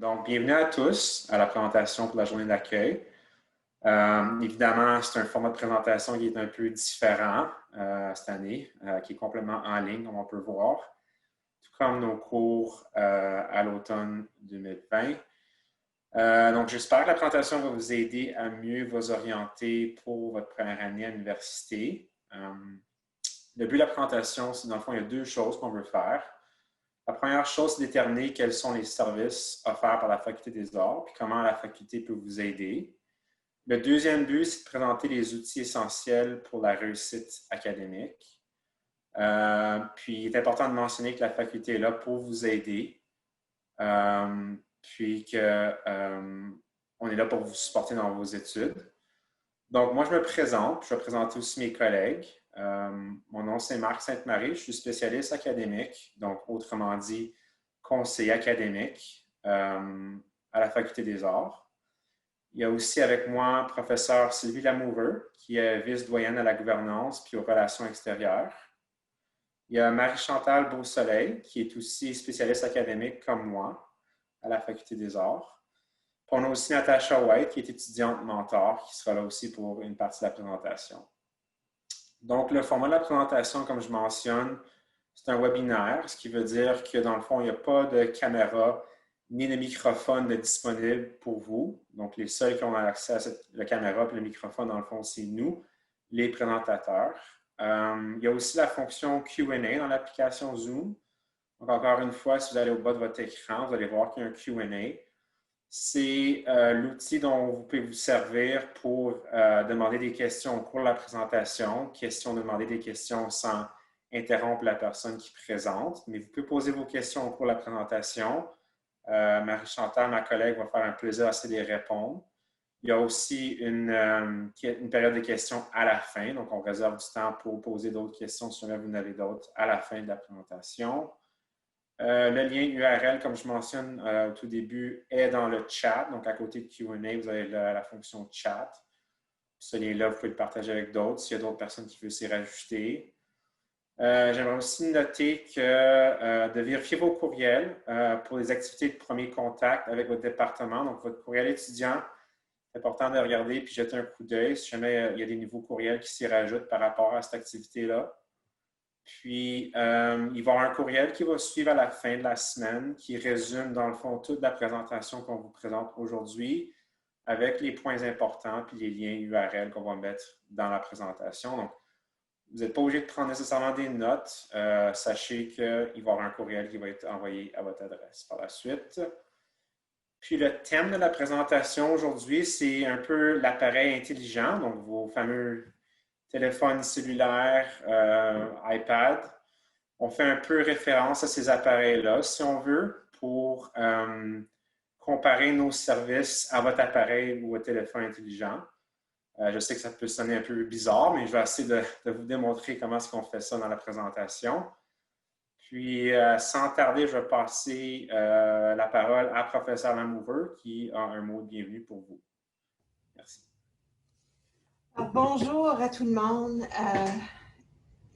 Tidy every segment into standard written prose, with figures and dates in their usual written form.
Donc, bienvenue à tous à la présentation pour la journée d'accueil. Évidemment, c'est un format de présentation qui est un peu différent cette année, qui est complètement en ligne, comme on peut voir, tout comme nos cours à l'automne 2020. Donc, j'espère que la présentation va vous aider à mieux vous orienter pour votre première année à l'université. Le but de la présentation, c'est dans le fond, il y a deux choses qu'on veut faire. La première chose, c'est déterminer quels sont les services offerts par la Faculté des arts et comment la Faculté peut vous aider. Le deuxième but, c'est de présenter les outils essentiels pour la réussite académique. Puis, il est important de mentionner que la Faculté est là pour vous aider, puis qu'on est là pour vous supporter dans vos études. Donc, moi, je me présente. Je vais présenter aussi mes collègues. Mon nom, c'est Marc Sainte-Marie. Je suis spécialiste académique, donc autrement dit, conseiller académique à la Faculté des arts. Il y a aussi avec moi professeur Sylvie Lamouver, qui est vice-doyenne à la gouvernance puis aux relations extérieures. Il y a Marie-Chantal Beausoleil, qui est aussi spécialiste académique comme moi à la Faculté des arts. Puis on a aussi Natasha White, qui est étudiante mentor, qui sera là aussi pour une partie de la présentation. Donc, le format de la présentation, comme je mentionne, c'est un webinaire, ce qui veut dire que dans le fond, il n'y a pas de caméra ni de microphone disponible pour vous. Donc, les seuls qui ont accès à la caméra et le microphone, dans le fond, c'est nous, les présentateurs. Il y a aussi la fonction Q&A dans l'application Zoom. Donc, encore une fois, si vous allez au bas de votre écran, vous allez voir qu'il y a un Q&A. C'est l'outil dont vous pouvez vous servir pour demander des questions au cours de la présentation, demander des questions sans interrompre la personne qui présente. Mais vous pouvez poser vos questions au cours de la présentation. Marie-Chantal, ma collègue, va faire un plaisir à essayer de les répondre. Il y a aussi une période de questions à la fin, donc on réserve du temps pour poser d'autres questions si jamais vous en avez d'autres à la fin de la présentation. Le lien URL, comme je mentionne au tout début, est dans le chat. Donc, à côté de Q&A, vous avez la fonction chat. Ce lien-là, vous pouvez le partager avec d'autres s'il y a d'autres personnes qui veulent s'y rajouter. J'aimerais aussi noter de vérifier vos courriels pour les activités de premier contact avec votre département. Donc, votre courriel étudiant, c'est important de regarder puis jeter un coup d'œil si jamais il y a des nouveaux courriels qui s'y rajoutent par rapport à cette activité-là. Puis, il va y avoir un courriel qui va suivre à la fin de la semaine qui résume, dans le fond, toute la présentation qu'on vous présente aujourd'hui avec les points importants puis les liens URL qu'on va mettre dans la présentation. Donc, vous n'êtes pas obligé de prendre nécessairement des notes. Sachez qu'il va y avoir un courriel qui va être envoyé à votre adresse par la suite. Puis, le thème de la présentation aujourd'hui, c'est un peu l'appareil intelligent, donc vos fameux téléphone cellulaire, iPad. On fait un peu référence à ces appareils-là, si on veut, pour comparer nos services à votre appareil ou votre téléphone intelligent. Je sais que ça peut sonner un peu bizarre, mais je vais essayer de vous démontrer comment est-ce qu'on fait ça dans la présentation. Puis, sans tarder, je vais passer la parole à professeur Lamouver qui a un mot de bienvenue pour vous. Merci. Bonjour à tout le monde.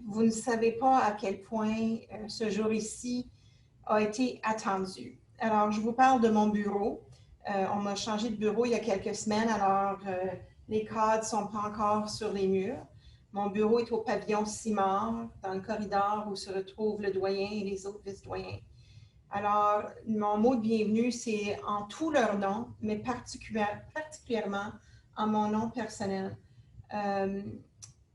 Vous ne savez pas à quel point ce jour ici a été attendu. Alors, je vous parle de mon bureau. On m'a changé de bureau il y a quelques semaines, alors les cadres ne sont pas encore sur les murs. Mon bureau est au pavillon Simard, dans le corridor où se retrouvent le doyen et les autres vice-doyens. Alors, mon mot de bienvenue, c'est en tous leurs noms, mais particulièrement en mon nom personnel.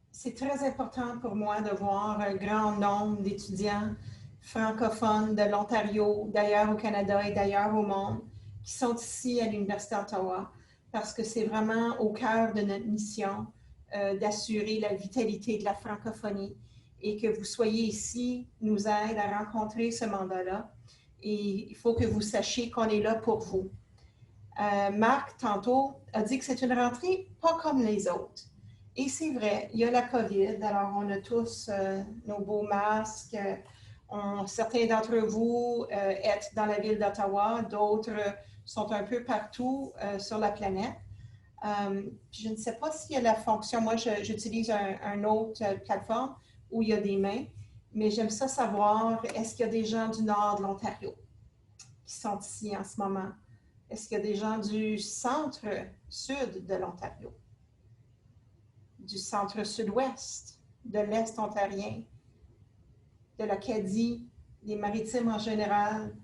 C'est très important pour moi de voir un grand nombre d'étudiants francophones de l'Ontario, d'ailleurs au Canada et d'ailleurs au monde, qui sont ici à l'Université d'Ottawa, parce que c'est vraiment au cœur de notre mission d'assurer la vitalité de la francophonie et que vous soyez ici nous aide à rencontrer ce mandat-là. Et il faut que vous sachiez qu'on est là pour vous. Marc, tantôt, a dit que c'est une rentrée pas comme les autres. Et c'est vrai, il y a la COVID, alors on a tous nos beaux masques. Certains d'entre vous êtes dans la ville d'Ottawa, d'autres sont un peu partout sur la planète. Je ne sais pas s'il y a la fonction, moi j'utilise une autre plateforme où il y a des mains, mais j'aime savoir, est-ce qu'il y a des gens du nord de l'Ontario qui sont ici en ce moment? Est-ce qu'il y a des gens du centre-sud de l'Ontario, du centre-sud-ouest, de l'Est ontarien, de l'Acadie, des Maritimes en général,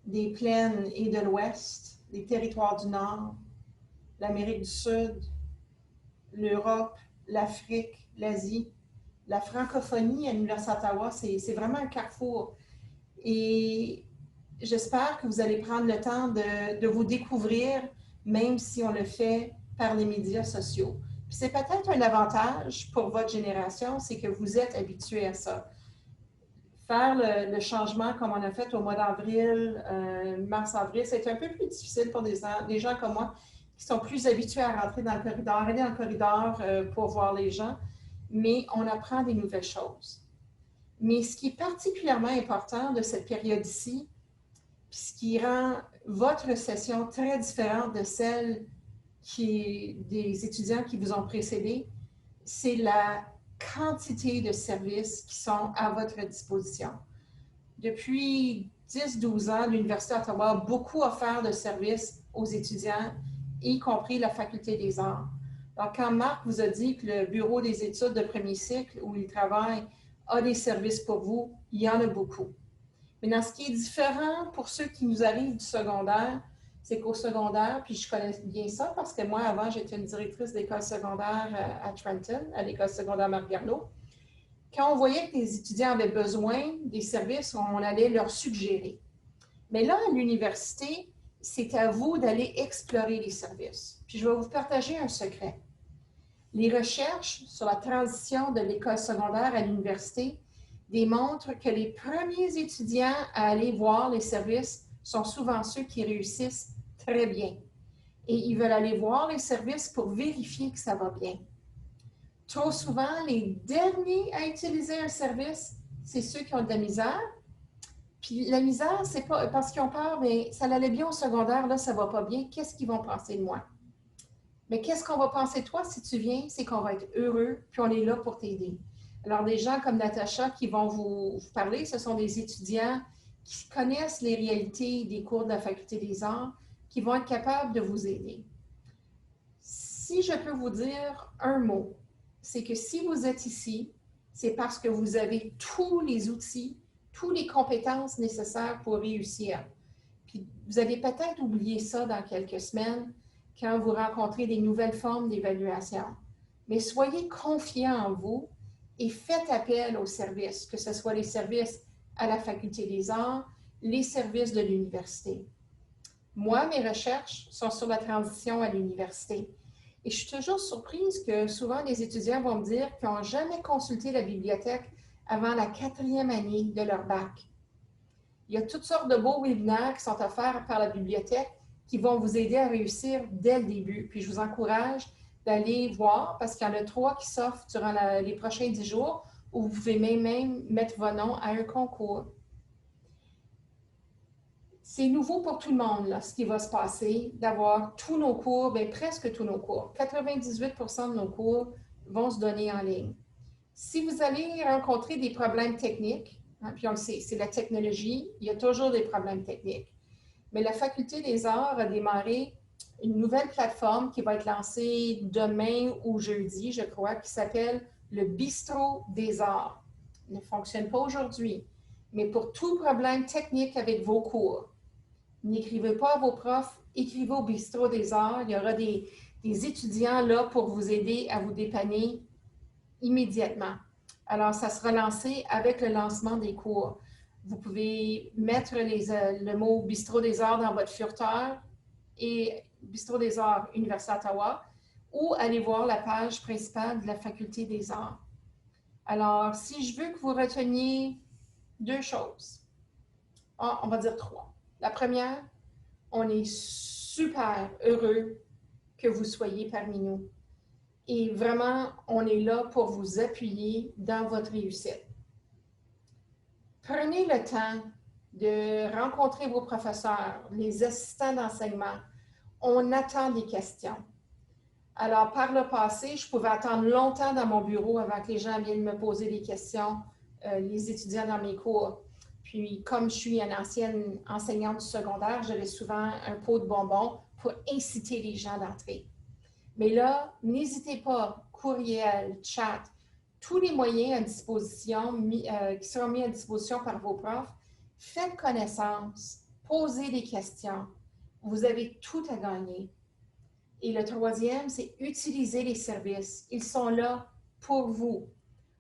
des plaines et de l'Ouest, des territoires du Nord, l'Amérique du Sud, l'Europe, l'Afrique, l'Asie, la francophonie à l'Université d'Ottawa, c'est vraiment un carrefour. Et j'espère que vous allez prendre le temps de vous découvrir, même si on le fait par les médias sociaux. Puis c'est peut-être un avantage pour votre génération, c'est que vous êtes habitués à ça. Faire le changement comme on a fait au mois d'avril, mars-avril, c'est un peu plus difficile pour des gens comme moi qui sont plus habitués à rentrer dans le corridor, aller dans le corridor pour voir les gens, mais on apprend des nouvelles choses. Mais ce qui est particulièrement important de cette période-ci, puis ce qui rend votre session très différente de celle des étudiants qui vous ont précédé, c'est la quantité de services qui sont à votre disposition. Depuis 10-12 ans, l'Université d'Ottawa a beaucoup offert de services aux étudiants, y compris la Faculté des arts. Donc, quand Marc vous a dit que le Bureau des études de premier cycle où il travaille a des services pour vous, il y en a beaucoup. Maintenant, ce qui est différent pour ceux qui nous arrivent du secondaire, c'est qu'au secondaire, puis je connais bien ça parce que moi, avant, j'étais une directrice d'école secondaire à Trenton, à l'école secondaire Marc-Garneau. Quand on voyait que les étudiants avaient besoin des services, on allait leur suggérer. Mais là, à l'université, c'est à vous d'aller explorer les services. Puis je vais vous partager un secret. Les recherches sur la transition de l'école secondaire à l'université démontrent que les premiers étudiants à aller voir les services sont souvent ceux qui réussissent très bien. Et ils veulent aller voir les services pour vérifier que ça va bien. Trop souvent, les derniers à utiliser un service, c'est ceux qui ont de la misère. Puis la misère, c'est pas parce qu'ils ont peur, mais ça allait bien au secondaire, là, ça va pas bien. Qu'est-ce qu'ils vont penser de moi? Mais qu'est-ce qu'on va penser de toi si tu viens? C'est qu'on va être heureux, puis on est là pour t'aider. Alors, des gens comme Natacha qui vont vous parler, ce sont des étudiants qui connaissent les réalités des cours de la Faculté des arts, qui vont être capables de vous aider. Si je peux vous dire un mot, c'est que si vous êtes ici, c'est parce que vous avez tous les outils, toutes les compétences nécessaires pour réussir. Puis vous avez peut-être oublié ça dans quelques semaines quand vous rencontrez des nouvelles formes d'évaluation. Mais soyez confiants en vous et faites appel aux services, que ce soit les services à la Faculté des arts, les services de l'université. Moi, mes recherches sont sur la transition à l'université. Et je suis toujours surprise que souvent les étudiants vont me dire qu'ils n'ont jamais consulté la bibliothèque avant la 4e année de leur bac. Il y a toutes sortes de beaux webinaires qui sont offerts par la bibliothèque qui vont vous aider à réussir dès le début. Puis je vous encourage d'aller voir parce qu'il y en a 3 qui s'offrent durant les prochains 10 jours où vous pouvez même mettre vos noms à un concours. C'est nouveau pour tout le monde, là, ce qui va se passer, d'avoir tous nos cours, bien, presque tous nos cours. 98% de nos cours vont se donner en ligne. Si vous allez rencontrer des problèmes techniques, hein, puis on le sait, c'est la technologie, il y a toujours des problèmes techniques. Mais la Faculté des arts a démarré une nouvelle plateforme qui va être lancée demain ou jeudi, je crois, qui s'appelle le Bistrot des arts. Il ne fonctionne pas aujourd'hui, mais pour tout problème technique avec vos cours, n'écrivez pas à vos profs, écrivez au Bistrot des arts. Il y aura des étudiants là pour vous aider à vous dépanner immédiatement. Alors, ça sera lancé avec le lancement des cours. Vous pouvez mettre le mot Bistrot des arts dans votre furteur et Bistrot des arts Université d'Ottawa ou aller voir la page principale de la Faculté des arts. Alors, si je veux que vous reteniez 2 choses, on va dire 3. La première, on est super heureux que vous soyez parmi nous. Et vraiment, on est là pour vous appuyer dans votre réussite. Prenez le temps de rencontrer vos professeurs, les assistants d'enseignement. On attend des questions. Alors, par le passé, je pouvais attendre longtemps dans mon bureau avant que les gens viennent me poser des questions, les étudiants dans mes cours. Puis, comme je suis une ancienne enseignante du secondaire, j'avais souvent un pot de bonbons pour inciter les gens d'entrer. Mais là, n'hésitez pas, courriel, chat, tous les moyens à disposition qui seront mis à disposition par vos profs. Faites connaissance, posez des questions. Vous avez tout à gagner. Et le troisième, c'est utiliser les services. Ils sont là pour vous.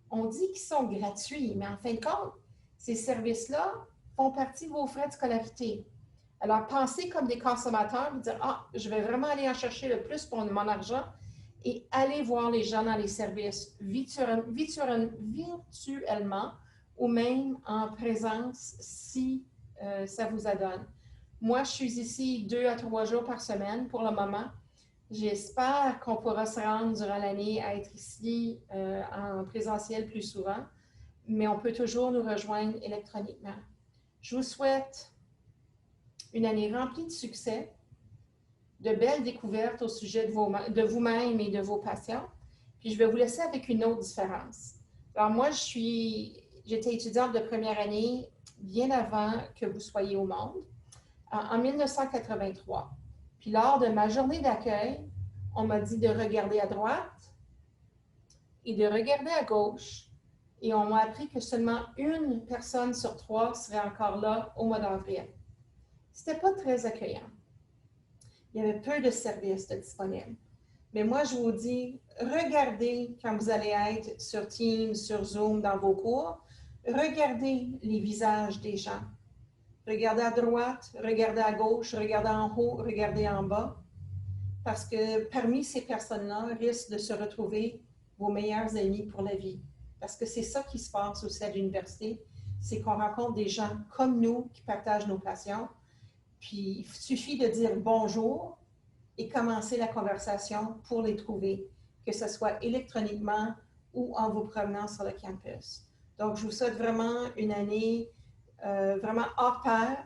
On dit qu'ils sont gratuits, mais en fin de compte, ces services-là font partie de vos frais de scolarité. Alors, pensez comme des consommateurs, vous dire, ah, je vais vraiment aller en chercher le plus pour mon argent et allez voir les gens dans les services virtuellement ou même en présence si ça vous adonne. Moi, je suis ici 2 à 3 jours par semaine pour le moment. J'espère qu'on pourra se rendre durant l'année à être ici en présentiel plus souvent, mais on peut toujours nous rejoindre électroniquement. Je vous souhaite une année remplie de succès, de belles découvertes au sujet de vous-même et de vos patients. Puis je vais vous laisser avec une autre différence. Alors moi, j'étais étudiante de première année bien avant que vous soyez au monde, en 1983. Puis lors de ma journée d'accueil, on m'a dit de regarder à droite et de regarder à gauche. Et on m'a appris que seulement une personne sur 3 serait encore là au mois d'avril. C'était pas très accueillant. Il y avait peu de services disponibles. Mais moi, je vous dis, regardez quand vous allez être sur Teams, sur Zoom, dans vos cours, regardez les visages des gens. Regardez à droite, regardez à gauche, regardez en haut, regardez en bas. Parce que parmi ces personnes-là risquent de se retrouver vos meilleurs amis pour la vie. Parce que c'est ça qui se passe aussi à l'université, c'est qu'on rencontre des gens comme nous qui partagent nos passions. Puis il suffit de dire bonjour et commencer la conversation pour les trouver, que ce soit électroniquement ou en vous promenant sur le campus. Donc, je vous souhaite vraiment une année vraiment hors pair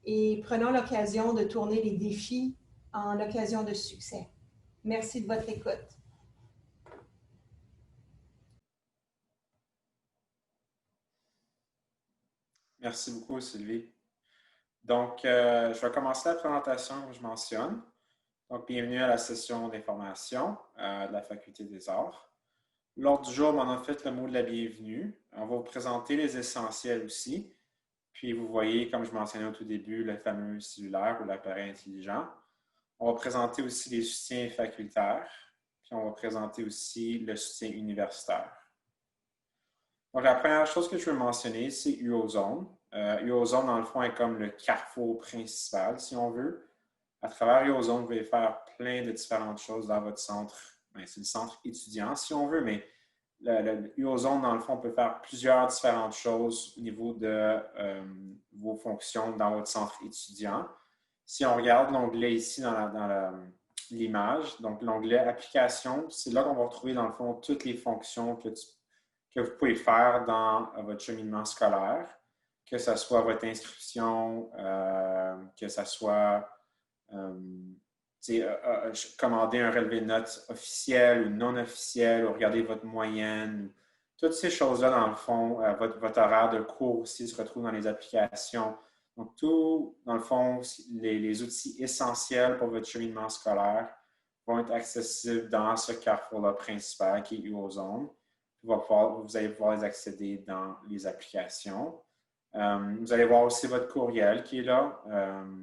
et prenons l'occasion de tourner les défis en occasion de succès. Merci de votre écoute. Merci beaucoup, Sylvie. Donc, je vais commencer la présentation comme je mentionne. Donc, bienvenue à la session d'information de la Faculté des Arts. L'ordre du jour m'en a fait le mot de la bienvenue. On va vous présenter les essentiels aussi. Puis, vous voyez, comme je mentionnais au tout début, le fameux cellulaire ou l'appareil intelligent. On va présenter aussi les soutiens facultaires. Puis, on va présenter aussi le soutien universitaire. Donc, la première chose que je veux mentionner, c'est UOZone. UOZone, dans le fond, est comme le carrefour principal, si on veut. À travers UOZone, vous pouvez faire plein de différentes choses dans votre centre. C'est le centre étudiant, si on veut, mais le UOZone, dans le fond, peut faire plusieurs différentes choses au niveau de vos fonctions dans votre centre étudiant. Si on regarde l'onglet ici dans l'image, donc l'onglet Applications, c'est là qu'on va retrouver, dans le fond, toutes les fonctions que vous pouvez faire dans votre cheminement scolaire, que ce soit votre inscription, que ce soit commander un relevé de notes officiel ou non officiel, ou regarder votre moyenne. Toutes ces choses-là, dans le fond, votre horaire de cours aussi se retrouve dans les applications. Donc, tout, dans le fond, les outils essentiels pour votre cheminement scolaire vont être accessibles dans ce carrefour-là principal qui est UOZone. Vous allez pouvoir les accéder dans les applications. Vous allez voir aussi votre courriel qui est là.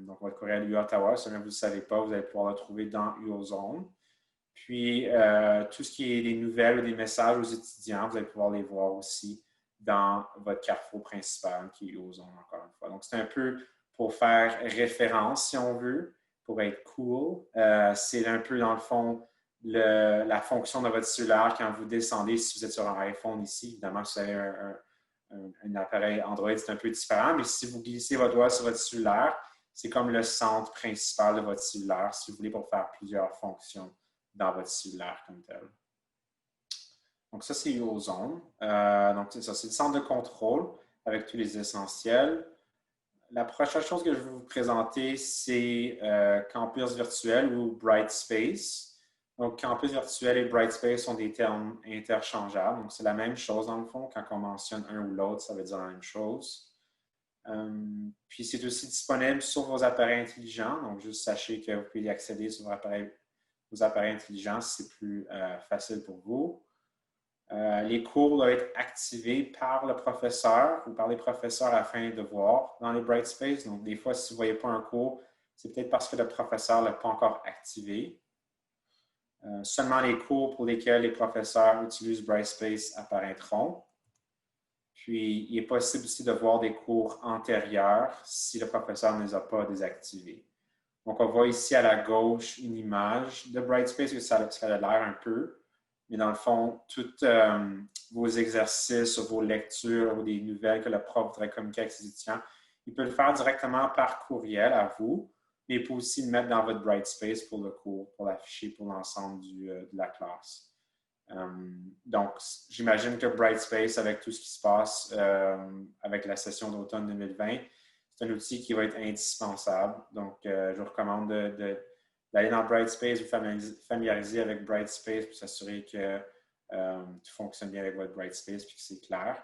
Donc, votre courriel UOttawa, si vous ne le savez pas, vous allez pouvoir le trouver dans UOZone. Puis, tout ce qui est des nouvelles ou des messages aux étudiants, vous allez pouvoir les voir aussi dans votre carrefour principal qui est UOZone, encore une fois. Donc, c'est un peu pour faire référence, si on veut, pour être cool. C'est un peu, dans le fond, la fonction de votre cellulaire quand vous descendez, si vous êtes sur un iPhone ici, évidemment, si vous avez un appareil Android, c'est un peu différent, mais si vous glissez votre doigt sur votre cellulaire, c'est comme le centre principal de votre cellulaire, si vous voulez, pour faire plusieurs fonctions dans votre cellulaire comme tel. Donc, ça, c'est UOZone. Donc, c'est ça, c'est le centre de contrôle avec tous les essentiels. La prochaine chose que je vais vous présenter, c'est Campus virtuel ou Brightspace. Donc, campus virtuel et Brightspace sont des termes interchangeables. Donc, c'est la même chose dans le fond. Quand on mentionne un ou l'autre, ça veut dire la même chose. Puis c'est aussi disponible sur vos appareils intelligents. Donc, juste sachez que vous pouvez y accéder sur vos appareils intelligents si c'est plus facile pour vous. Les cours doivent être activés par le professeur ou par les professeurs afin de voir dans les Brightspace. Donc, des fois, si vous ne voyez pas un cours, c'est peut-être parce que le professeur ne l'a pas encore activé. Seulement les cours pour lesquels les professeurs utilisent Brightspace apparaîtront. Puis, il est possible aussi de voir des cours antérieurs si le professeur ne les a pas désactivés. Donc, on voit ici à la gauche une image de Brightspace, ça a l'air un peu. Mais dans le fond, tous vos exercices, vos lectures ou des nouvelles que le prof voudrait communiquer avec ses étudiants, il peut le faire directement par courriel à vous, mais il peut aussi le mettre dans votre Brightspace pour le cours, pour l'afficher pour l'ensemble de la classe. Donc, j'imagine que Brightspace, avec tout ce qui se passe avec la session d'automne 2020, c'est un outil qui va être indispensable. Donc, je vous recommande d'aller dans Brightspace, vous familiariser avec Brightspace pour s'assurer que tout fonctionne bien avec votre Brightspace et que c'est clair.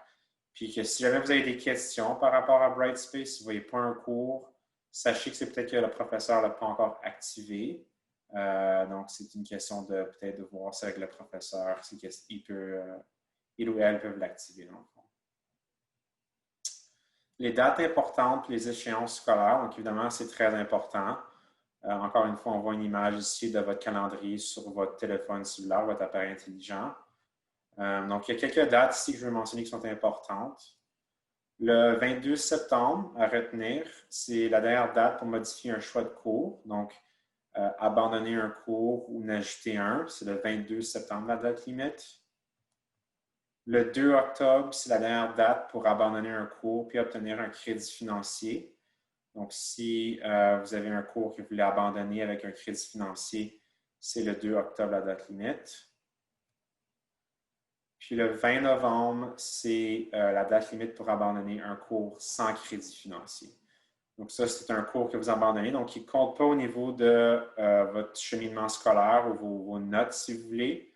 Puis que si jamais vous avez des questions par rapport à Brightspace, si vous ne voyez pas un cours, sachez que c'est peut-être que le professeur ne l'a pas encore activé. Donc, c'est une question de peut-être de voir ça avec le professeur, il ou elle peuvent l'activer dans le fond. Les dates importantes, les échéances scolaires, donc évidemment, c'est très important. Encore une fois, on voit une image ici de votre calendrier sur votre téléphone cellulaire, votre appareil intelligent. Donc, il y a quelques dates ici que je veux mentionner qui sont importantes. Le 22 septembre, à retenir, c'est la dernière date pour modifier un choix de cours. Donc, abandonner un cours ou en ajouter un, c'est le 22 septembre, la date limite. Le 2 octobre, c'est la dernière date pour abandonner un cours puis obtenir un crédit financier. Donc, si vous avez un cours que vous voulez abandonner avec un crédit financier, c'est le 2 octobre, la date limite. Puis le 20 novembre, c'est la date limite pour abandonner un cours sans crédit financier. Donc, ça, c'est un cours que vous abandonnez. Donc, il ne compte pas au niveau de votre cheminement scolaire ou vos notes, si vous voulez,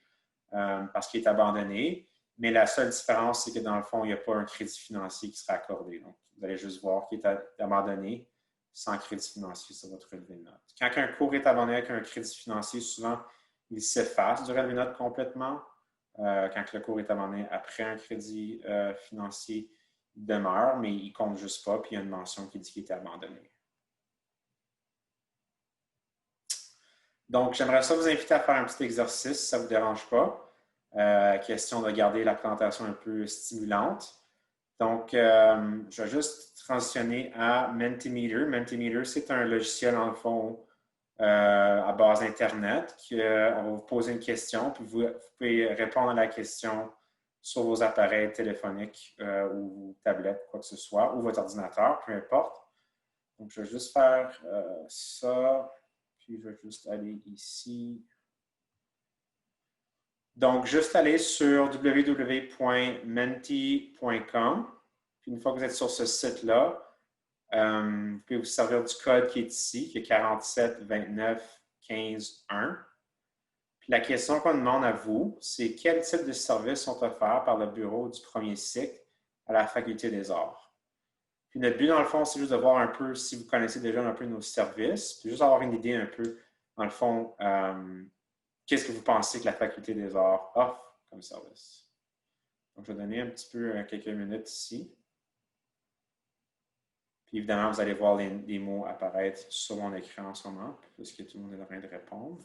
parce qu'il est abandonné. Mais la seule différence, c'est que dans le fond, il n'y a pas un crédit financier qui sera accordé. Donc, vous allez juste voir qu'il est abandonné sans crédit financier sur votre relevé de notes. Quand un cours est abandonné avec un crédit financier, souvent, il s'efface du relevé de notes complètement. Quand le cours est abandonné après un crédit financier, il demeure, mais il ne compte juste pas, puis il y a une mention qui dit qu'il est abandonné. Donc, j'aimerais ça vous inviter à faire un petit exercice, si ça ne vous dérange pas. Question de garder la présentation un peu stimulante. Donc, je vais juste transitionner à Mentimeter. Mentimeter, c'est un logiciel, en fond, à base Internet, on va vous poser une question, puis vous pouvez répondre à la question sur vos appareils téléphoniques ou tablettes, quoi que ce soit, ou votre ordinateur, peu importe. Donc, je vais juste faire ça, puis je vais juste aller ici. Donc, juste aller sur www.menti.com. Puis une fois que vous êtes sur ce site-là, vous pouvez vous servir du code qui est ici, qui est 47 29 15 1. Puis la question qu'on demande à vous, c'est quel type de services sont offerts par le bureau du premier cycle à la Faculté des Arts. Puis notre but, dans le fond, c'est juste de voir un peu si vous connaissez déjà un peu nos services, puis juste avoir une idée un peu, dans le fond, qu'est-ce que vous pensez que la Faculté des Arts offre comme service. Donc, je vais donner un petit peu quelques minutes ici. Puis évidemment, vous allez voir les mots apparaître sur mon écran en ce moment, puisque tout le monde est en train de répondre.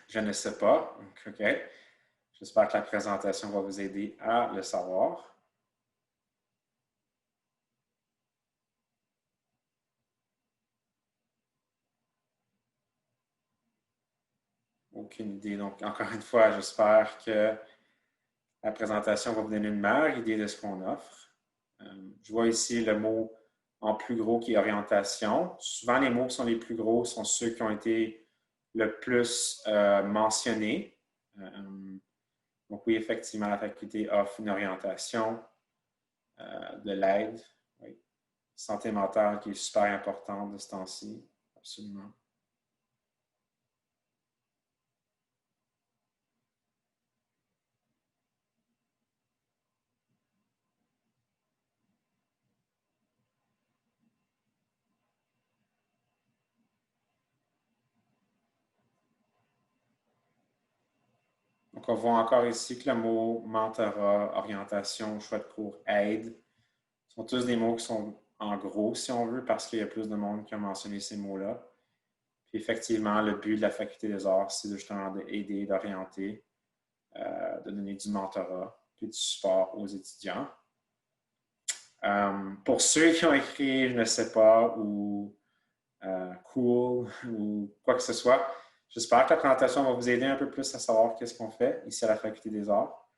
Je ne sais pas. OK. J'espère que la présentation va vous aider à le savoir. Aucune idée. Donc, encore une fois, j'espère que la présentation va vous donner une meilleure idée de ce qu'on offre. Je vois ici le mot en plus gros qui est orientation. Souvent, les mots qui sont les plus gros sont ceux qui ont été le plus mentionnés. Donc oui, effectivement, la faculté offre une orientation, de l'aide, oui. Santé mentale qui est super importante de ce temps-ci, absolument. Donc, on voit encore ici que le mot mentorat, orientation, choix de cours, aide, sont tous des mots qui sont en gros, si on veut, parce qu'il y a plus de monde qui a mentionné ces mots-là. Puis effectivement, le but de la Faculté des arts, c'est justement d'aider, d'orienter, de donner du mentorat, puis du support aux étudiants. Pour ceux qui ont écrit, je ne sais pas, ou cool, ou quoi que ce soit, j'espère que la présentation va vous aider un peu plus à savoir qu'est-ce qu'on fait ici à la Faculté des arts.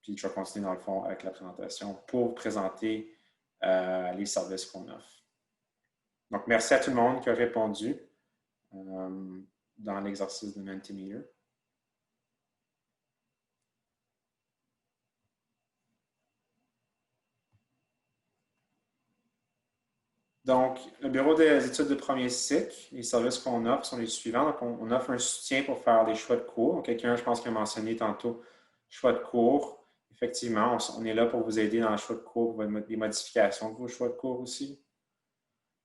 Puis je vais continuer dans le fond avec la présentation pour vous présenter les services qu'on offre. Donc, merci à tout le monde qui a répondu dans l'exercice de Mentimeter. Donc, le bureau des études de premier cycle, les services qu'on offre sont les suivants. Donc, on offre un soutien pour faire des choix de cours. Quelqu'un, je pense, qui a mentionné tantôt choix de cours. Effectivement, on est là pour vous aider dans le choix de cours, les modifications de vos choix de cours aussi.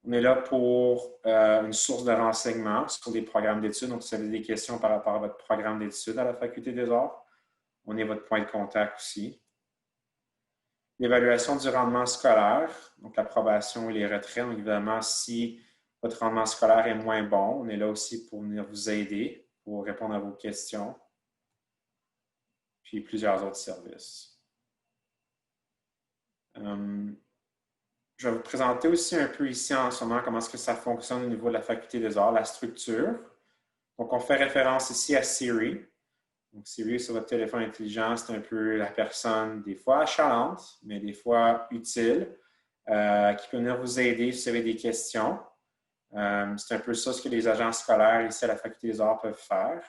On est là pour une source de renseignement sur des programmes d'études. Donc, si vous avez des questions par rapport à votre programme d'études à la Faculté des arts, on est votre point de contact aussi. L'évaluation du rendement scolaire, donc l'approbation et les retraits. Donc, évidemment, si votre rendement scolaire est moins bon, on est là aussi pour venir vous aider, pour répondre à vos questions. Puis plusieurs autres services. Je vais vous présenter aussi un peu ici en ce moment comment est-ce que ça fonctionne au niveau de la Faculté des arts, la structure. Donc, on fait référence ici à Siri. Donc, Siri, sur votre téléphone intelligent, c'est un peu la personne, des fois achalante, mais des fois utile, qui peut venir vous aider si vous avez des questions. C'est un peu ça ce que les agents scolaires ici à la Faculté des arts peuvent faire.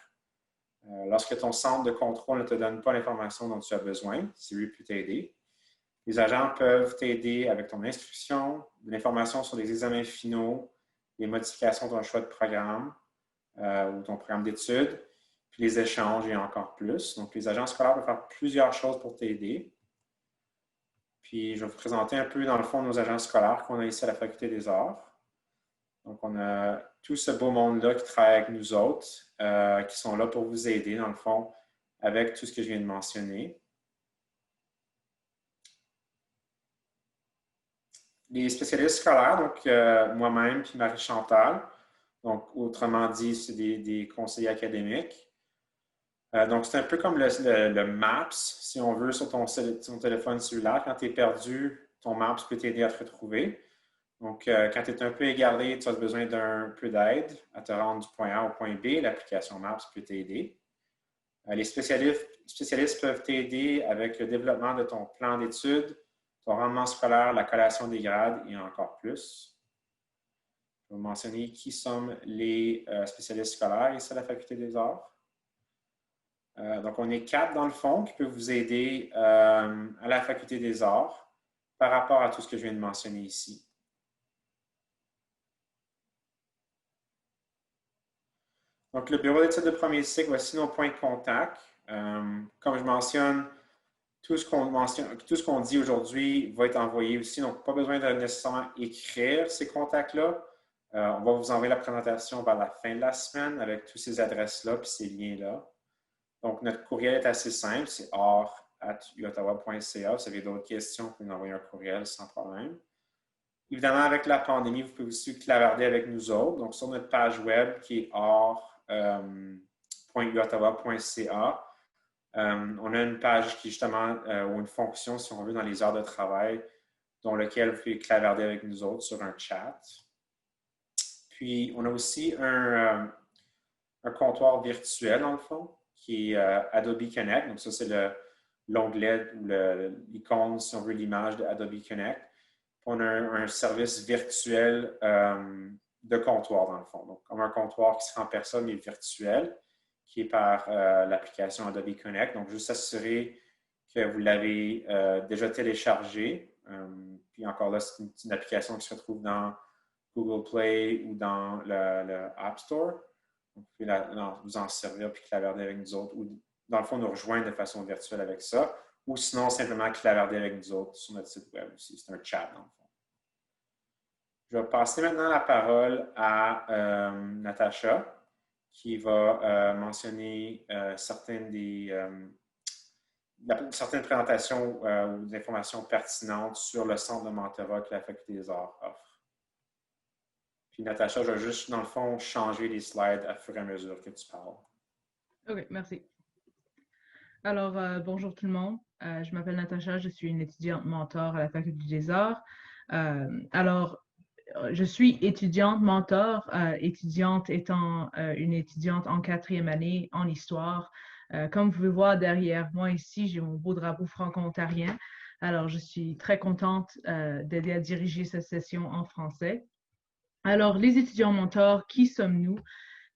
Lorsque ton centre de contrôle ne te donne pas l'information dont tu as besoin, Siri peut t'aider. Les agents peuvent t'aider avec ton inscription, de l'information sur les examens finaux, les modifications de ton choix de programme ou ton programme d'études, puis les échanges et encore plus. Donc, les agents scolaires peuvent faire plusieurs choses pour t'aider. Puis, je vais vous présenter un peu, dans le fond, nos agents scolaires qu'on a ici à la Faculté des arts. Donc, on a tout ce beau monde-là qui travaille avec nous autres, qui sont là pour vous aider, dans le fond, avec tout ce que je viens de mentionner. Les spécialistes scolaires, donc moi-même puis Marie-Chantal, donc autrement dit, c'est des conseillers académiques. Donc, c'est un peu comme le Maps, si on veut, sur ton téléphone cellulaire. Quand tu es perdu, ton Maps peut t'aider à te retrouver. Donc, quand tu es un peu égaré, tu as besoin d'un peu d'aide à te rendre du point A au point B. L'application Maps peut t'aider. Les spécialistes peuvent t'aider avec le développement de ton plan d'études, ton rendement scolaire, la collation des grades et encore plus. Je vais vous mentionner qui sont les spécialistes scolaires ici à la Faculté des arts. Donc, on est 4 dans le fond qui peuvent vous aider à la Faculté des arts par rapport à tout ce que je viens de mentionner ici. Donc, le bureau d'études de premier cycle, voici nos points de contact. Comme je mentionne, tout ce qu'on dit aujourd'hui va être envoyé aussi. Donc, pas besoin de nécessairement écrire ces contacts-là. On va vous envoyer la présentation vers la fin de la semaine avec toutes ces adresses-là et ces liens-là. Donc, notre courriel est assez simple, c'est art@uottawa.ca. Si vous avez d'autres questions, vous pouvez nous envoyer un courriel sans problème. Évidemment, avec la pandémie, vous pouvez aussi clavarder avec nous autres. Donc, sur notre page web qui est art.uottawa.ca, on a une page qui est justement, ou une fonction, si on veut, dans les heures de travail, dans laquelle vous pouvez clavarder avec nous autres sur un chat. Puis, on a aussi un comptoir virtuel, dans le fond, qui est Adobe Connect. Donc, ça, c'est l'onglet ou l'icône, si on veut, l'image de Adobe Connect. Puis on a un service virtuel de comptoir, dans le fond. Donc, comme un comptoir qui sera en personne, mais virtuel, qui est par l'application Adobe Connect. Donc, juste s'assurer que vous l'avez déjà téléchargé. Puis encore là, c'est une application qui se retrouve dans Google Play ou dans le App Store. Donc, vous pouvez vous en servir puis clavarder avec nous autres ou, dans le fond, nous rejoindre de façon virtuelle avec ça. Ou sinon, simplement clavarder avec nous autres sur notre site web aussi. C'est un chat, dans le fond. Je vais passer maintenant la parole à Natacha, qui va mentionner certaines présentations ou des informations pertinentes sur le centre de mentorat que la Faculté des Arts offre. Puis Natacha, je vais juste, dans le fond, changer les slides à fur et à mesure que tu parles. OK, merci. Alors, bonjour tout le monde. Je m'appelle Natacha, je suis une étudiante mentor à la Faculté des Arts. Je suis étudiante mentor, étudiante étant une étudiante en 4e année en histoire. Comme vous pouvez voir derrière moi ici, j'ai mon beau drapeau franco-ontarien. Alors, je suis très contente d'aider à diriger cette session en français. Alors, les étudiants mentors, qui sommes-nous?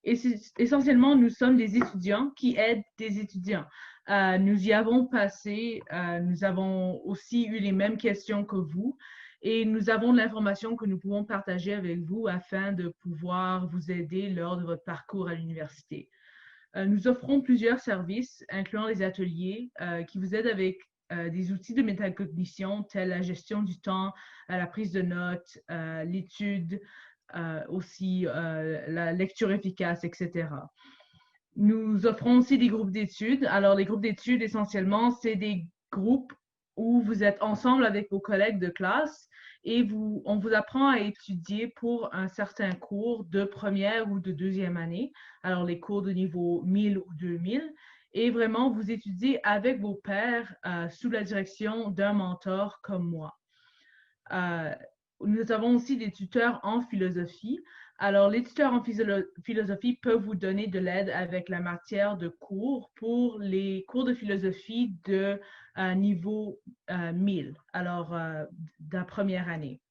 Essentiellement, nous sommes des étudiants qui aident des étudiants. Nous y avons passé, nous avons aussi eu les mêmes questions que vous et nous avons de l'information que nous pouvons partager avec vous afin de pouvoir vous aider lors de votre parcours à l'université. Nous offrons plusieurs services, incluant les ateliers qui vous aident avec des outils de métacognition tels la gestion du temps, la prise de notes, l'étude, aussi la lecture efficace, etc. Nous offrons aussi des groupes d'études. Alors, les groupes d'études, essentiellement, c'est des groupes où vous êtes ensemble avec vos collègues de classe et on vous apprend à étudier pour un certain cours de première ou de deuxième année. Alors, les cours de niveau 1000 ou 2000. Et vraiment, vous étudiez avec vos pairs sous la direction d'un mentor comme moi. Nous avons aussi des tuteurs en philosophie. Alors, les tuteurs en philosophie peuvent vous donner de l'aide avec la matière de cours pour les cours de philosophie de niveau 1000, alors de la première année.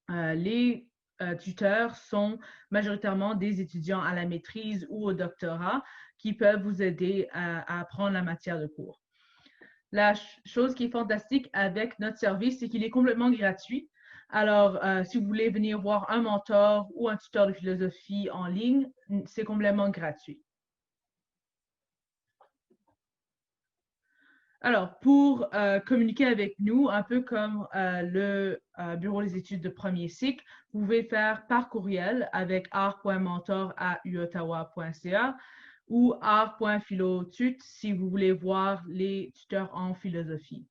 Les tuteurs sont majoritairement des étudiants à la maîtrise ou au doctorat qui peuvent vous aider à apprendre la matière de cours. La chose qui est fantastique avec notre service, c'est qu'il est complètement gratuit. Alors, si vous voulez venir voir un mentor ou un tuteur de philosophie en ligne, c'est complètement gratuit. Alors, pour communiquer avec nous, un peu comme le Bureau des études de premier cycle, vous pouvez faire par courriel avec art.mentor@uottawa.ca ou art.philotut si vous voulez voir les tuteurs en philosophie.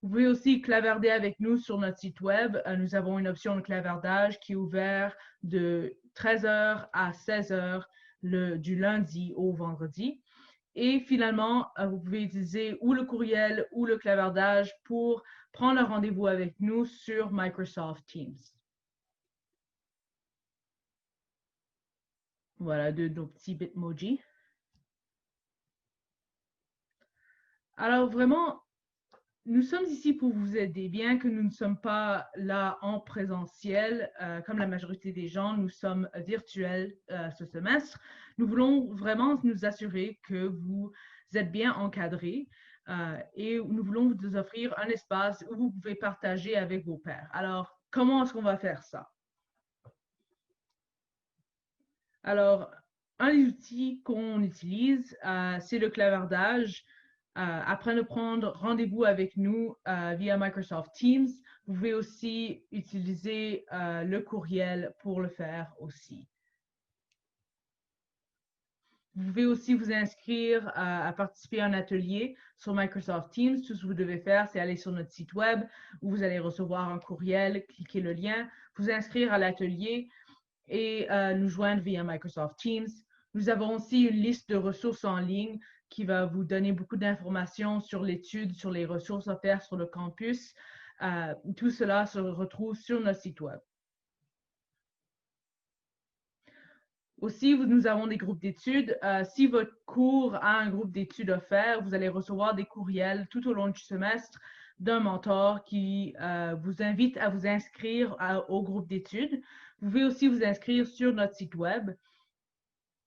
Vous pouvez aussi clavarder avec nous sur notre site web. Nous avons une option de clavardage qui est ouverte de 13h à 16h du lundi au vendredi. Et finalement, vous pouvez utiliser ou le courriel ou le clavardage pour prendre un rendez-vous avec nous sur Microsoft Teams. Voilà nos petits bitmojis. Alors vraiment, nous sommes ici pour vous aider, bien que nous ne sommes pas là en présentiel, comme la majorité des gens, nous sommes virtuels ce semestre. Nous voulons vraiment nous assurer que vous êtes bien encadrés et nous voulons vous offrir un espace où vous pouvez partager avec vos pairs. Alors, comment est-ce qu'on va faire ça? Alors, un des outils qu'on utilise, c'est le clavardage. Après de prendre rendez-vous avec nous via Microsoft Teams, vous pouvez aussi utiliser le courriel pour le faire aussi. Vous pouvez aussi vous inscrire à participer à un atelier sur Microsoft Teams. Tout ce que vous devez faire, c'est aller sur notre site web où vous allez recevoir un courriel, cliquer le lien, vous inscrire à l'atelier et nous joindre via Microsoft Teams. Nous avons aussi une liste de ressources en ligne qui va vous donner beaucoup d'informations sur l'étude, sur les ressources offertes sur le campus. Tout cela se retrouve sur notre site web. Aussi, nous avons des groupes d'études. Si votre cours a un groupe d'études offert, vous allez recevoir des courriels tout au long du semestre d'un mentor qui vous invite à vous inscrire au groupe d'études. Vous pouvez aussi vous inscrire sur notre site web.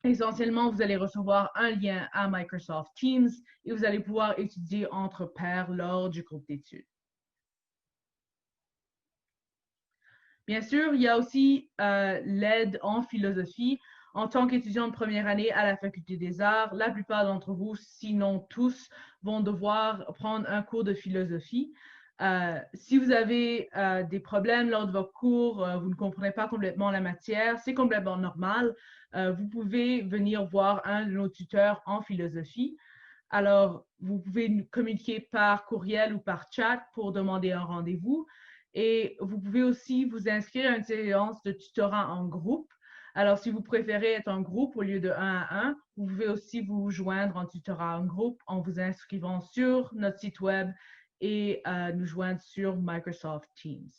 Essentiellement, vous allez recevoir un lien à Microsoft Teams et vous allez pouvoir étudier entre pairs lors du groupe d'études. Bien sûr, il y a aussi l'aide en philosophie. En tant qu'étudiant de première année à la Faculté des Arts, la plupart d'entre vous, sinon tous, vont devoir prendre un cours de philosophie. Si vous avez des problèmes lors de vos cours, vous ne comprenez pas complètement la matière, c'est complètement normal. Vous pouvez venir voir un de nos tuteurs en philosophie. Alors, vous pouvez communiquer par courriel ou par chat pour demander un rendez-vous. Et vous pouvez aussi vous inscrire à une séance de tutorat en groupe. Alors, si vous préférez être en groupe au lieu de 1 à 1, vous pouvez aussi vous joindre en tutorat en groupe en vous inscrivant sur notre site web et nous joindre sur Microsoft Teams.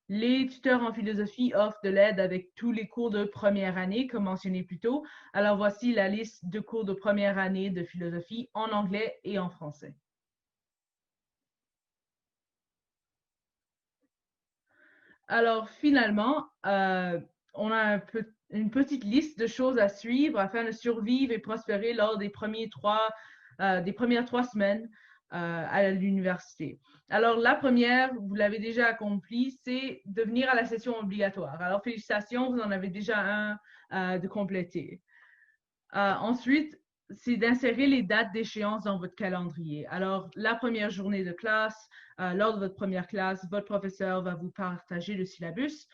Les tuteurs en philosophie offrent de l'aide avec tous les cours de première année, comme mentionné plus tôt. Alors, voici la liste de cours de première année de philosophie en anglais et en français. Alors, finalement, on a une petite liste de choses à suivre afin de survivre et prospérer lors des premières 3 semaines à l'université. Alors, la première, vous l'avez déjà accomplie, c'est de venir à la session obligatoire. Alors, félicitations, vous en avez déjà un de compléter. Ensuite, c'est d'insérer les dates d'échéance dans votre calendrier. Alors, la première journée de classe, lors de votre première classe, votre professeur va vous partager le syllabus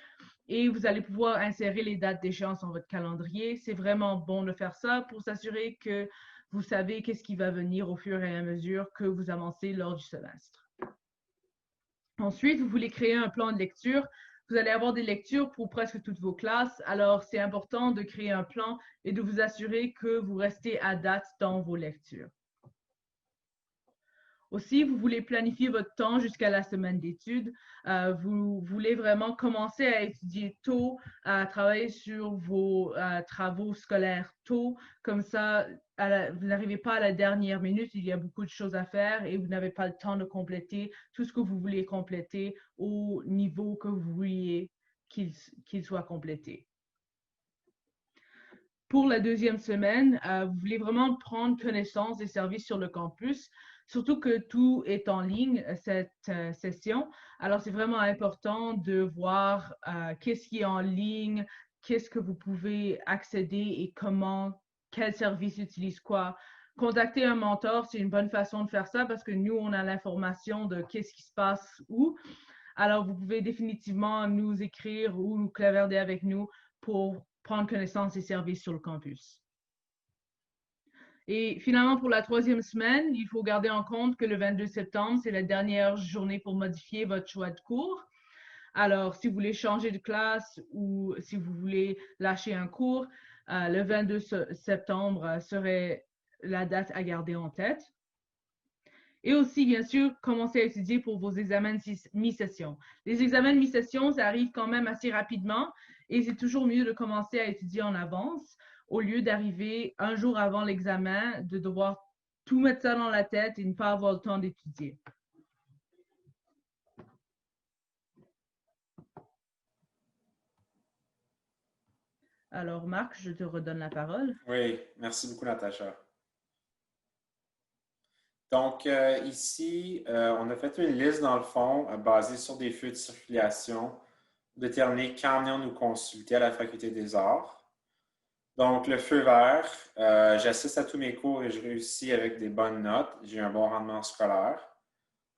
et vous allez pouvoir insérer les dates d'échéance dans votre calendrier. C'est vraiment bon de faire ça pour s'assurer que vous savez qu'est-ce qui va venir au fur et à mesure que vous avancez lors du semestre. Ensuite, vous voulez créer un plan de lecture. Vous allez avoir des lectures pour presque toutes vos classes. Alors, c'est important de créer un plan et de vous assurer que vous restez à date dans vos lectures. Aussi, vous voulez planifier votre temps jusqu'à la semaine d'études. Vous voulez vraiment commencer à étudier tôt, à travailler sur vos travaux scolaires tôt. Comme ça, vous n'arrivez pas à la dernière minute, il y a beaucoup de choses à faire et vous n'avez pas le temps de compléter tout ce que vous voulez compléter au niveau que vous vouliez qu'il soit complété. Pour la deuxième semaine, vous voulez vraiment prendre connaissance des services sur le campus, surtout que tout est en ligne, cette session. Alors, c'est vraiment important de voir qu'est-ce qui est en ligne, qu'est-ce que vous pouvez accéder et comment, quel service utilise quoi. Contacter un mentor, c'est une bonne façon de faire ça parce que nous, on a l'information de qu'est-ce qui se passe où. Alors, vous pouvez définitivement nous écrire ou nous clavarder avec nous pour prendre connaissance des services sur le campus. Et finalement, pour la troisième semaine, il faut garder en compte que le 22 septembre, c'est la dernière journée pour modifier votre choix de cours. Alors, si vous voulez changer de classe ou si vous voulez lâcher un cours, le 22 septembre serait la date à garder en tête. Et aussi, bien sûr, commencer à étudier pour vos examens de mi-session. Les examens de mi-session, ça arrive quand même assez rapidement et c'est toujours mieux de commencer à étudier en avance au lieu d'arriver un jour avant l'examen, de devoir tout mettre ça dans la tête et ne pas avoir le temps d'étudier. Alors, Marc, je te redonne la parole. Oui, merci beaucoup, Natacha. Donc, ici, on a fait une liste, dans le fond, basée sur des feux de circulation, pour déterminer quand venir nous consulter à la Faculté des Arts. Donc, le feu vert, j'assiste à tous mes cours et je réussis avec des bonnes notes. J'ai un bon rendement scolaire.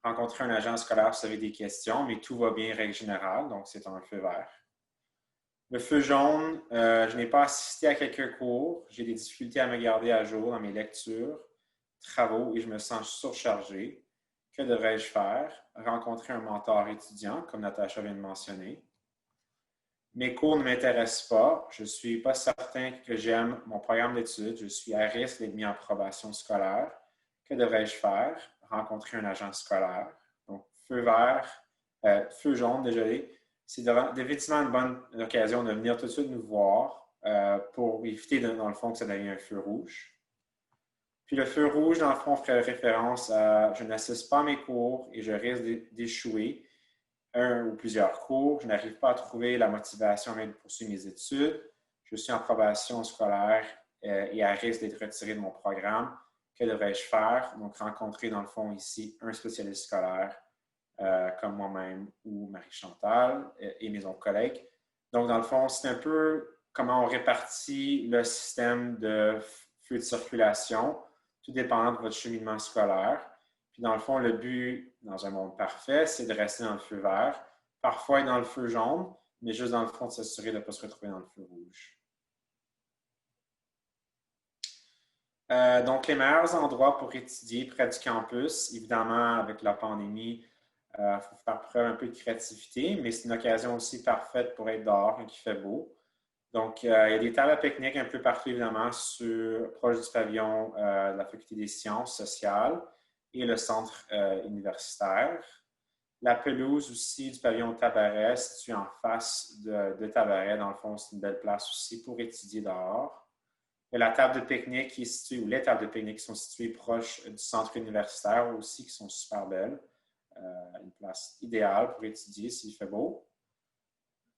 Rencontrer un agent scolaire si vous avez des questions, mais tout va bien, règle générale, donc c'est un feu vert. Le feu jaune, je n'ai pas assisté à quelques cours. J'ai des difficultés à me garder à jour dans mes lectures, travaux et je me sens surchargé. Que devrais-je faire? Rencontrer un mentor étudiant, comme Natacha vient de mentionner. Mes cours ne m'intéressent pas. Je ne suis pas certain que j'aime mon programme d'études. Je suis à risque d'être mis en probation scolaire. Que devrais-je faire? Rencontrer un agent scolaire. Donc, feu vert, feu jaune, désolé. C'est définitivement une bonne occasion de venir tout de suite nous voir pour éviter, dans le fond, que ça devienne un feu rouge. Puis le feu rouge, dans le fond, ferait référence à je n'assiste pas à mes cours et je risque d'échouer un ou plusieurs cours. Je n'arrive pas à trouver la motivation de poursuivre mes études. Je suis en probation scolaire et à risque d'être retiré de mon programme. Que devrais-je faire? Donc, rencontrer, dans le fond, ici, un spécialiste scolaire comme moi-même ou Marie-Chantal et mes autres collègues. Donc, dans le fond, c'est un peu comment on répartit le système de feu de circulation, tout dépendant de votre cheminement scolaire. Puis dans le fond, le but, dans un monde parfait, c'est de rester dans le feu vert, parfois être dans le feu jaune, mais juste dans le fond, de s'assurer de ne pas se retrouver dans le feu rouge. Donc, les meilleurs endroits pour étudier près du campus, évidemment, avec la pandémie, il faut faire preuve un peu de créativité, mais c'est une occasion aussi parfaite pour être dehors quand il fait beau. Donc, il y a des tables à pique-nique un peu partout, évidemment, proche du pavillon de la Faculté des sciences sociales et le centre universitaire. La pelouse aussi du pavillon Tabaret, située en face de Tabaret. Dans le fond, c'est une belle place aussi pour étudier dehors. Il y a la table de pique-nique qui est située, ou les tables de pique-nique qui sont situées proches du centre universitaire aussi, qui sont super belles. Une place idéale pour étudier s'il fait beau.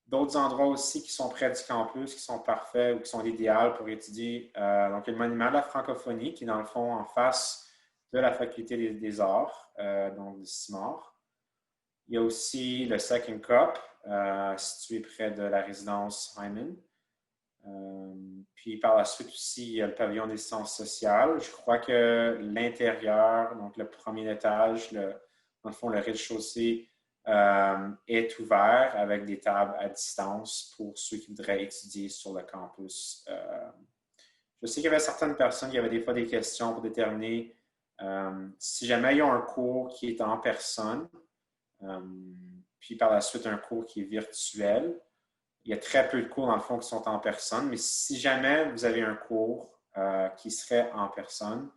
D'autres endroits aussi qui sont près du campus, qui sont parfaits ou qui sont idéaux pour étudier. Donc, il y a le monument de la francophonie qui est dans le fond en face de la faculté des arts, donc de Simard. Il y a aussi le Second Cup, situé près de la résidence Hyman. Puis par la suite aussi, il y a le pavillon des sciences sociales. Je crois que l'intérieur, donc le premier étage, dans le fond, le rez-de-chaussée, est ouvert avec des tables à distance pour ceux qui voudraient étudier sur le campus. Je sais qu'il y avait certaines personnes qui avaient des fois des questions pour déterminer si jamais il y a un cours qui est en personne, puis par la suite un cours qui est virtuel. Il y a très peu de cours, dans le fond, qui sont en personne, mais si jamais vous avez un cours qui serait en personne,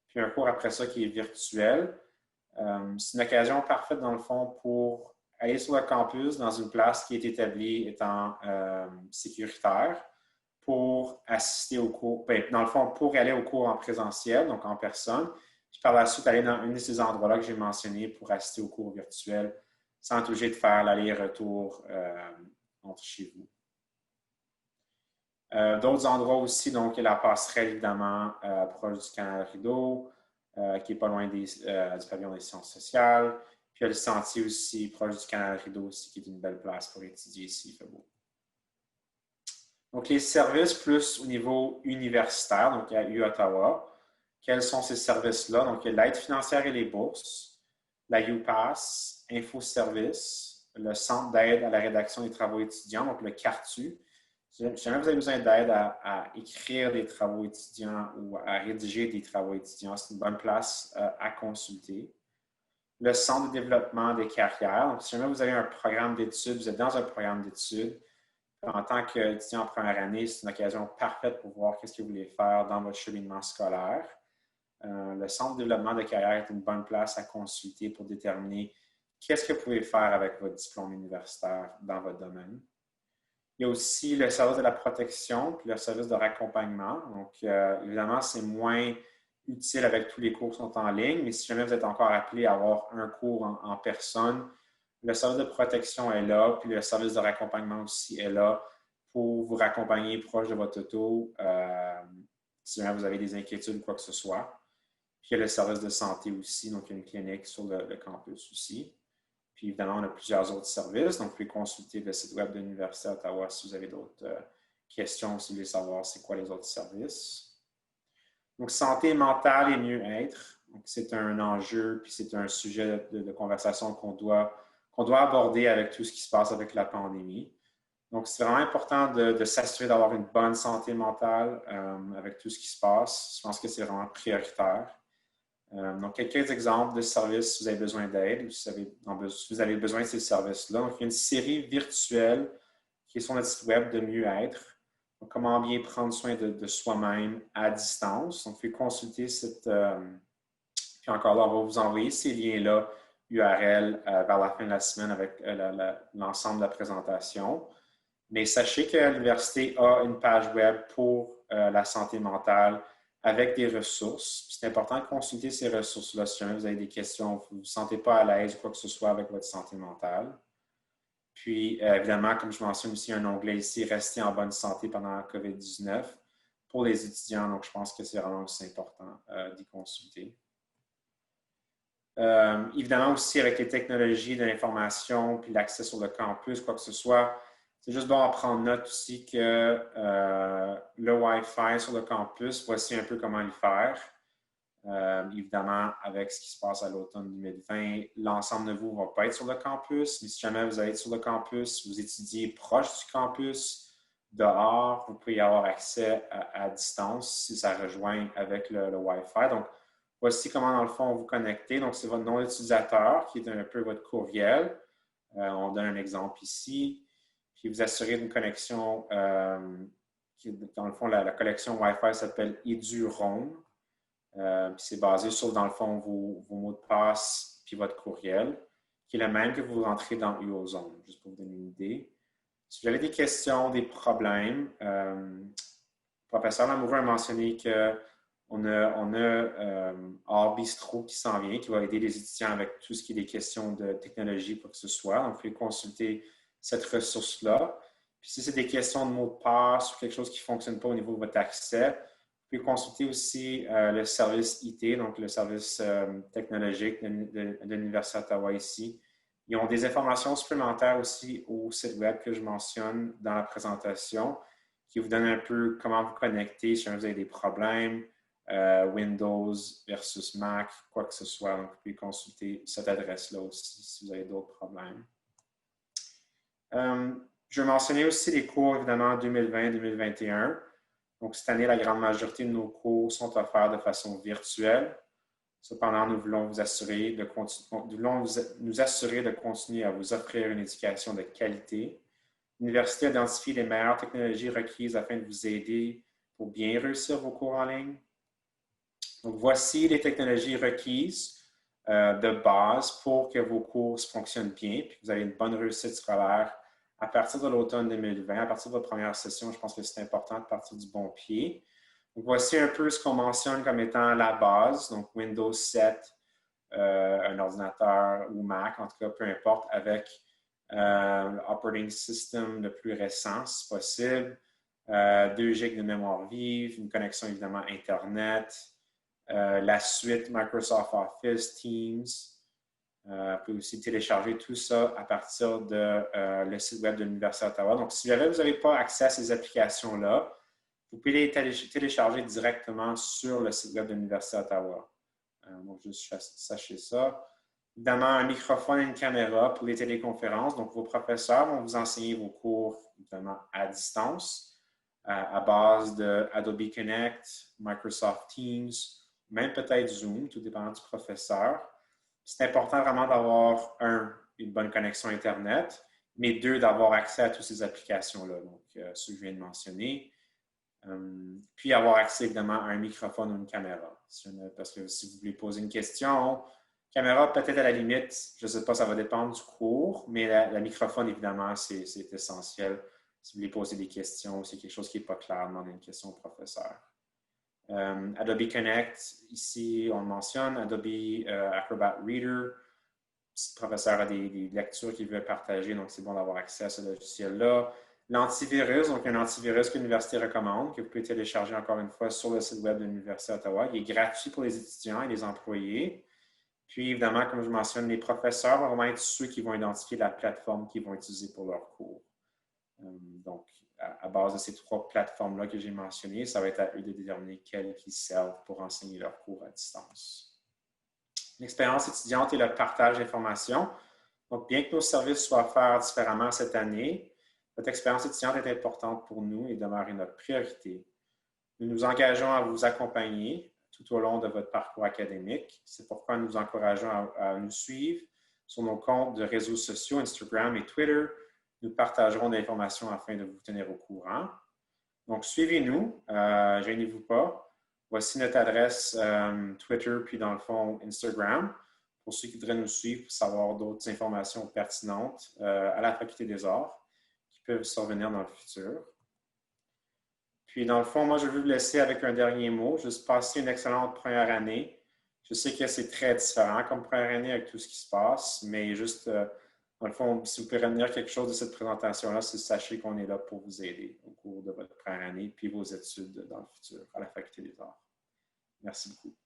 puis un cours après ça qui est virtuel, c'est une occasion parfaite, dans le fond, pour aller sur le campus dans une place qui est établie étant sécuritaire pour assister au cours, dans le fond, pour aller au cours en présentiel, donc en personne, puis par la suite aller dans un de ces endroits-là que j'ai mentionné pour assister au cours virtuel sans être obligé de faire l'aller-retour entre chez vous. D'autres endroits aussi, donc il y a la passerelle, évidemment, proche du canal Rideau, qui n'est pas loin du pavillon des sciences sociales. Puis il y a le sentier aussi, proche du canal Rideau aussi, qui est une belle place pour étudier s'il fait beau. Donc, les services plus au niveau universitaire, donc à U-Ottawa. Quels sont ces services-là? Donc, il y a l'aide financière et les bourses, la UPass, InfoService, le Centre d'aide à la rédaction des travaux étudiants, donc le CARTU. Si jamais vous avez besoin d'aide à écrire des travaux étudiants ou à rédiger des travaux étudiants, c'est une bonne place à consulter. Le Centre de développement des carrières. Donc, si jamais vous avez un programme d'études, vous êtes dans un programme d'études, en tant qu'étudiant en première année, c'est une occasion parfaite pour voir qu'est-ce que vous voulez faire dans votre cheminement scolaire. Le Centre de développement de carrière est une bonne place à consulter pour déterminer qu'est-ce que vous pouvez faire avec votre diplôme universitaire dans votre domaine. Il y a aussi le service de la protection puis le service de raccompagnement. Donc, évidemment, c'est moins utile avec tous les cours qui sont en ligne, mais si jamais vous êtes encore appelé à avoir un cours en personne, le service de protection est là, puis le service de raccompagnement aussi est là pour vous raccompagner proche de votre auto si jamais vous avez des inquiétudes ou quoi que ce soit. Puis il y a le service de santé aussi, donc il y a une clinique sur le campus aussi. Puis évidemment, on a plusieurs autres services, donc vous pouvez consulter le site web de l'Université d'Ottawa si vous avez d'autres questions, si vous voulez savoir c'est quoi les autres services. Donc, santé mentale et mieux-être. Donc, c'est un enjeu, puis c'est un sujet de conversation qu'on doit aborder avec tout ce qui se passe avec la pandémie. Donc, c'est vraiment important de s'assurer d'avoir une bonne santé mentale avec tout ce qui se passe. Je pense que c'est vraiment prioritaire. Donc, quelques exemples de services si vous avez besoin d'aide ou si vous avez besoin de ces services-là. Donc, il y a une série virtuelle qui est sur notre site web de mieux-être. Donc, comment bien prendre soin de soi-même à distance. Donc, vous pouvez consulter cette... puis encore là, on va vous envoyer ces liens-là URL vers la fin de la semaine avec l'ensemble de la présentation. Mais sachez que l'université a une page web pour la santé mentale avec des ressources. C'est important de consulter ces ressources-là si jamais vous avez des questions, vous ne vous sentez pas à l'aise ou quoi que ce soit avec votre santé mentale. Puis, évidemment, comme je mentionne aussi, un onglet ici, rester en bonne santé pendant la COVID-19 pour les étudiants. Donc, je pense que c'est vraiment aussi important d'y consulter. Évidemment aussi, avec les technologies de l'information puis l'accès sur le campus, quoi que ce soit, c'est juste bon à prendre note aussi que le Wi-Fi sur le campus, voici un peu comment le faire. Évidemment, avec ce qui se passe à l'automne 2020, l'ensemble de vous ne va pas être sur le campus, mais si jamais vous allez être sur le campus, vous étudiez proche du campus, dehors, vous pouvez y avoir accès à distance si ça rejoint avec le Wi-Fi. Donc, voici comment, dans le fond, vous connectez. Donc, c'est votre nom d'utilisateur qui est un peu votre courriel. On donne un exemple ici. Puis, vous assurez d'une connexion qui, dans le fond, la connexion Wi-Fi s'appelle EduRoam. Puis c'est basé sur, dans le fond, vos mots de passe puis votre courriel, qui est le même que vous rentrez dans UOZone, juste pour vous donner une idée. Si vous avez des questions, des problèmes, le professeur Lamoureux a mentionné qu'on a Art Bistro qui s'en vient, qui va aider les étudiants avec tout ce qui est des questions de technologie, quoi que ce soit. Donc, vous pouvez consulter cette ressource-là. Puis si c'est des questions de mots de passe ou quelque chose qui ne fonctionne pas au niveau de votre accès, vous pouvez consulter aussi le service IT, donc le service technologique de l'Université d'Ottawa ici. Ils ont des informations supplémentaires aussi au site web que je mentionne dans la présentation, qui vous donne un peu comment vous connecter si vous avez des problèmes, Windows versus Mac, quoi que ce soit. Donc, vous pouvez consulter cette adresse-là aussi si vous avez d'autres problèmes. Je vais mentionner aussi les cours, évidemment, 2020-2021. Donc, cette année, la grande majorité de nos cours sont offerts de façon virtuelle. Cependant, nous voulons nous assurer de continuer à vous offrir une éducation de qualité. L'Université a identifié les meilleures technologies requises afin de vous aider pour bien réussir vos cours en ligne. Donc, voici les technologies requises de base pour que vos cours fonctionnent bien et que vous ayez une bonne réussite scolaire. À partir de l'automne 2020, à partir de votre première session, je pense que c'est important de partir du bon pied. Donc, voici un peu ce qu'on mentionne comme étant la base, donc Windows 7, un ordinateur ou Mac, en tout cas, peu importe, avec l'operating system le plus récent, si possible, 2 GB de mémoire vive, une connexion évidemment Internet, la suite Microsoft Office, Teams. Vous pouvez aussi télécharger tout ça à partir de le site web de l'Université d'Ottawa. Donc, si jamais vous n'avez pas accès à ces applications-là, vous pouvez les télécharger directement sur le site web de l'Université d'Ottawa. Donc, juste sachez ça. Évidemment, un microphone et une caméra pour les téléconférences. Donc, vos professeurs vont vous enseigner vos cours, évidemment, à distance, à base de Adobe Connect, Microsoft Teams, même peut-être Zoom, tout dépendant du professeur. C'est important vraiment d'avoir, une bonne connexion Internet, mais 2, d'avoir accès à toutes ces applications-là, donc ce que je viens de mentionner. Puis avoir accès évidemment à un microphone ou une caméra. Parce que si vous voulez poser une question, caméra peut-être à la limite, je ne sais pas, ça va dépendre du cours, mais le microphone évidemment, c'est essentiel. Si vous voulez poser des questions, c'est quelque chose qui n'est pas clair, demandez une question au professeur. Adobe Connect, ici, on le mentionne, Adobe Acrobat Reader. Si le professeur a des lectures qu'il veut partager, donc c'est bon d'avoir accès à ce logiciel-là. L'antivirus, donc un antivirus que l'Université recommande, que vous pouvez télécharger encore une fois sur le site web de l'Université d'Ottawa. Il est gratuit pour les étudiants et les employés. Puis, évidemment, comme je mentionne, les professeurs vont vraiment être ceux qui vont identifier la plateforme qu'ils vont utiliser pour leur cours. Donc, à base de ces 3 plateformes-là que j'ai mentionnées, ça va être à eux de déterminer quelles qui servent pour enseigner leurs cours à distance. L'expérience étudiante et le partage d'informations. Donc, bien que nos services soient offerts différemment cette année, votre expérience étudiante est importante pour nous et demeure notre priorité. Nous nous engageons à vous accompagner tout au long de votre parcours académique. C'est pourquoi nous vous encourageons à nous suivre sur nos comptes de réseaux sociaux, Instagram et Twitter. Nous partagerons des informations afin de vous tenir au courant. Donc, suivez-nous, gênez-vous pas. Voici notre adresse Twitter, puis dans le fond, Instagram, pour ceux qui voudraient nous suivre pour savoir d'autres informations pertinentes à la Faculté des Arts qui peuvent survenir dans le futur. Puis, dans le fond, moi, je veux vous laisser avec un dernier mot. Juste passer une excellente première année. Je sais que c'est très différent comme première année avec tout ce qui se passe, mais juste, dans le fond, si vous pouvez retenir quelque chose de cette présentation-là, c'est sachez qu'on est là pour vous aider au cours de votre première année puis vos études dans le futur à la Faculté des Arts. Merci beaucoup.